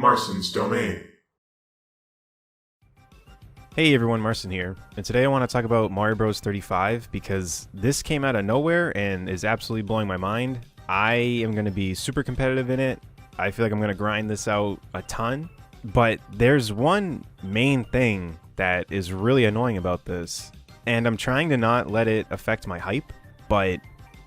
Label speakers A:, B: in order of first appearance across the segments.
A: Marston's Domain.
B: Hey everyone, Marston here, and today I want to talk about Mario Bros. 35 because this came out of nowhere and is absolutely blowing my mind. I am going to be super competitive in it. I feel like I'm going to grind this out a ton, but there's one main thing that is really annoying about this, and I'm trying to not let it affect my hype, but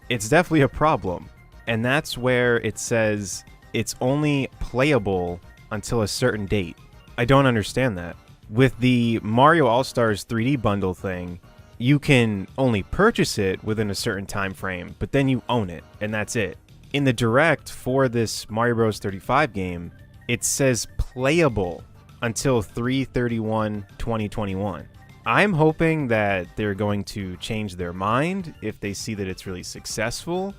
B: it's definitely a problem, and that's where it says it's only playable until a certain date. I don't understand that. With the Mario All-Stars 3D bundle thing, you can only purchase it within a certain time frame, but then you own it, and that's it. In the direct for this Mario Bros. 35 game, it says playable until 3/31/2021. I'm hoping that they're going to change their mind if they see that it's really successful.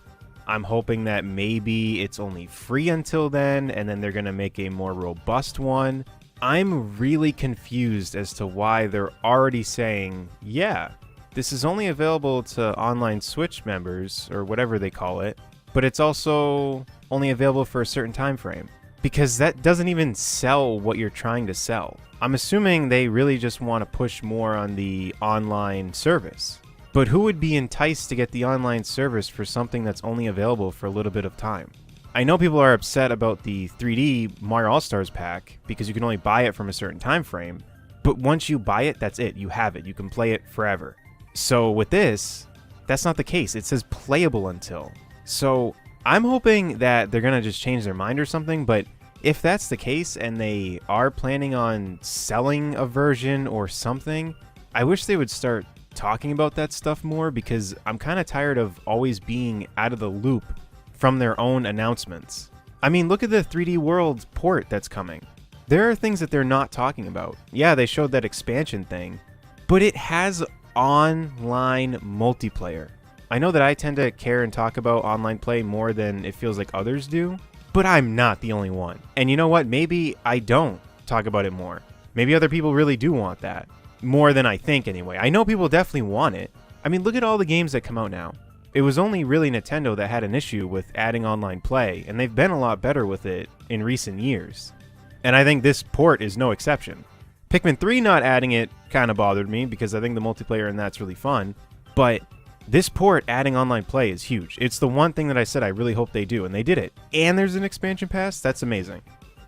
B: I'm hoping that maybe it's only free until then, and then they're going to make a more robust one. I'm really confused as to why they're already saying, yeah, this is only available to online Switch members, or whatever they call it, but it's also only available for a certain time frame. Because that doesn't even sell what you're trying to sell. I'm assuming they really just want to push more on the online service. But who would be enticed to get the online service for something that's only available for a little bit of time? I know people are upset about the 3D Mario All-Stars pack because you can only buy it from a certain time frame, but once you buy it, that's it. You have it. You can play it forever. So with this, that's not the case. It says playable until. So I'm hoping that they're going to just change their mind or something, but if that's the case and they are planning on selling a version or something, I wish they would start talking about that stuff more because I'm kind of tired of always being out of the loop from their own announcements. I mean, look at the 3D World port that's coming. There are things that they're not talking about. Yeah, they showed that expansion thing, but it has online multiplayer. I know that I tend to care and talk about online play more than it feels like others do, but I'm not the only one. And you know what? Maybe I don't talk about it more. Maybe other people really do want that. More than I think anyway. I know people definitely want it. I mean, look at all the games that come out now. It was only really Nintendo that had an issue with adding online play, and they've been a lot better with it in recent years. And I think this port is no exception. Pikmin 3 not adding it kind of bothered me because I think the multiplayer in that's really fun, but this port adding online play is huge. It's the one thing that I said I really hope they do, and they did it. And there's an expansion pass? That's amazing.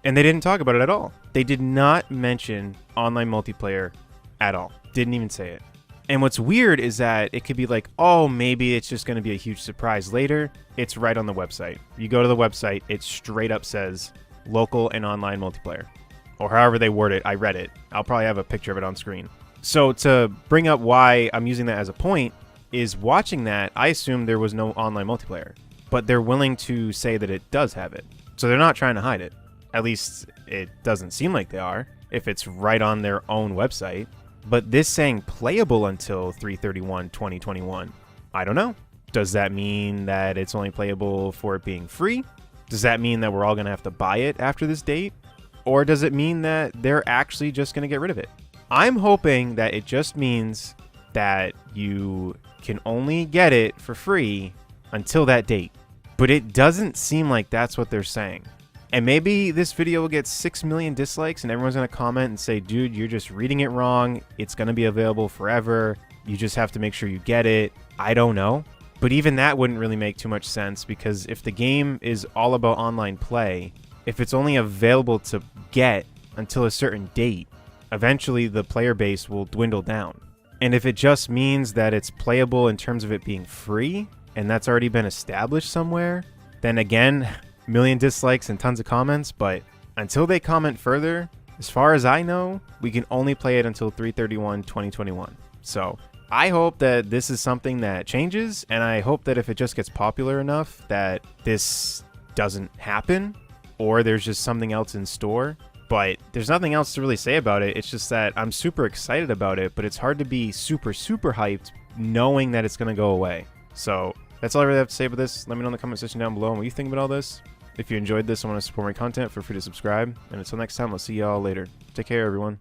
B: And they didn't talk about it at all. They did not mention online multiplayer at all. Didn't even say it. And what's weird is that it could be like, oh, maybe it's just going to be a huge surprise later. It's right on the website. You go to the website, it straight up says local and online multiplayer. Or however they word it, I read it. I'll probably have a picture of it on screen. So to bring up why I'm using that as a point is watching that, I assumed there was no online multiplayer. But they're willing to say that it does have it. So they're not trying to hide it. At least it doesn't seem like they are, if it's right on their own website. But this saying playable until 3/31/2021, I don't know. Does that mean that it's only playable for it being free? Does that mean that we're all going to have to buy it after this date? Or does it mean that they're actually just going to get rid of it? I'm hoping that it just means that you can only get it for free until that date. But it doesn't seem like that's what they're saying. And maybe this video will get 6 million dislikes and everyone's going to comment and say, dude, you're just reading it wrong. It's going to be available forever. You just have to make sure you get it. I don't know. But even that wouldn't really make too much sense because if the game is all about online play, if it's only available to get until a certain date, eventually the player base will dwindle down. And if it just means that it's playable in terms of it being free, and that's already been established somewhere, then again, million dislikes and tons of comments, but until they comment further, as far as I know, we can only play it until 3/31/2021. So I hope that this is something that changes, and I hope that if it just gets popular enough that this doesn't happen, or there's just something else in store. But there's nothing else to really say about it. It's just that I'm super excited about it, but it's hard to be super hyped knowing that it's going to go away. So that's all I really have to say about this. Let me know in the comment section down below what you think about all this. If you enjoyed this and want to support my content, feel free to subscribe. And until next time, I'll see y'all later. Take care, everyone.